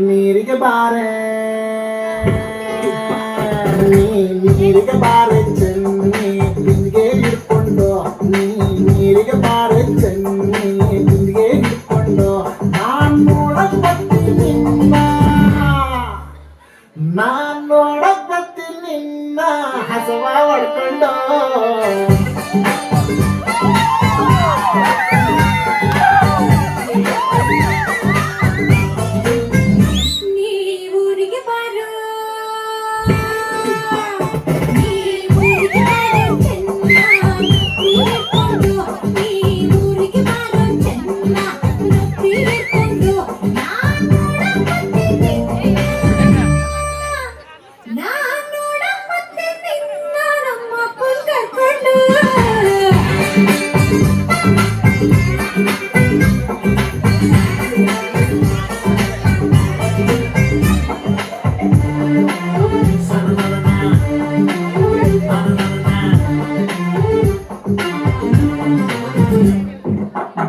ನೀರಿಗೆ ಬಾರೆ ನೀರಿಗೆ ಬಾರೆ ಚೆನ್ನಿ ಬಿಂದಿಗೆ ಹಿಡ್ಕೊಂಡು ನೀರಿಗೆ ಬಾರೆ ಚೆನ್ನಿ ಬಿಂದಿಗೆ ಹಿಡ್ಕೊಂಡು ನಾನ್ ನೋಡಕ್ ಬರ್ತೀನಿ ನಿನ್ನ ಹಸವ ಹೊಡ್ಕೊಂಡು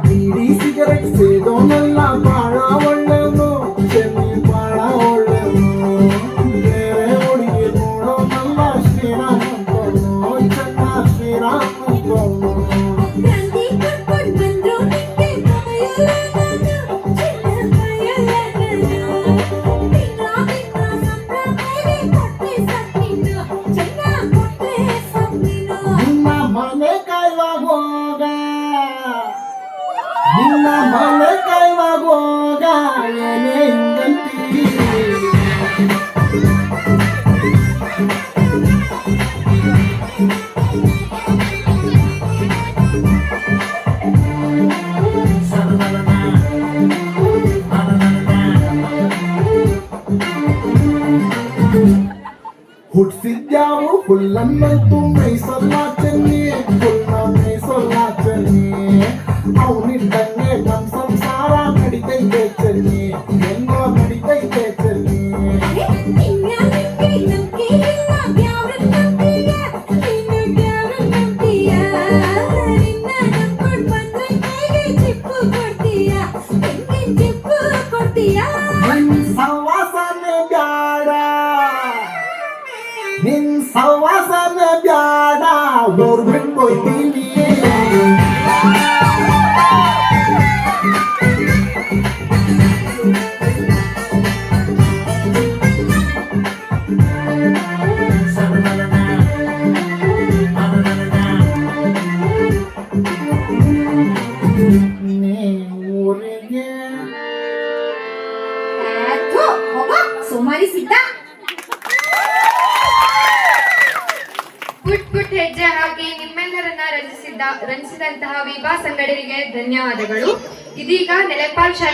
ಬೀಡಿ ಸಿಗರೆಟ್ ಸೇದೋನೆಲ್ಲ ಬಾಳ ಒಳ್ಳೆಯವನು ಚೆನ್ನಿ ಬಾಳ ಒಳ್ಳೆಯವನು ಬೇರೆ ಹುಡುಗಿ ನೋಡೋನಲ್ಲ ಶ್ರೀರಾಮಂತವನು ಚೆನ್ನ ಶ್ರೀರಾಮಂತವನು ನಿನ್ನ ಮನೆ ಕೈವಾಗೋಗ ಏನೇ ಹಿಂಗಂತೀ ಹುಟ್ಟಿಸಿದ್ಯಾವು ಹುಲ್ಲನ್ನಂತೂ ಮೈಸಲ್ಲ ಚೆನ್ನಿ ಹುಲ್ಲ ಮೈಸಲ್ಲ ಚೆನ್ನಿ ಅವನಿದ್ದಂಗೆ ನಮ್ ಸಂಸಾರ ನಡಿತೈತೆ ಚೆನ್ನಿ ಹೆಂಗೋ ನಡಿತೈತೆ ಚೆನ್ನಿ ನಿನ್ ಸವಾಸನೆ ಬ್ಯಾಡ ಊರ್ ಬಿಟ್ಕೊಯ್ತೀನಿ ಊರಿಗೆ ಸುಮಾರಿ ಸಿದ್ಧ ಪುಟ್ ಹೆಜ್ಜೆ ಹಾಕಿ ನಿಮ್ಮೆಲ್ಲರನ್ನ ರಂಜಿಸಿದಂತಹ ವಿಭಾ ಸಂಗಡರಿಗೆ ಧನ್ಯವಾದಗಳು. ಇದೀಗ ನೆಲೆಪಾಲ್ ಶಾಲೆ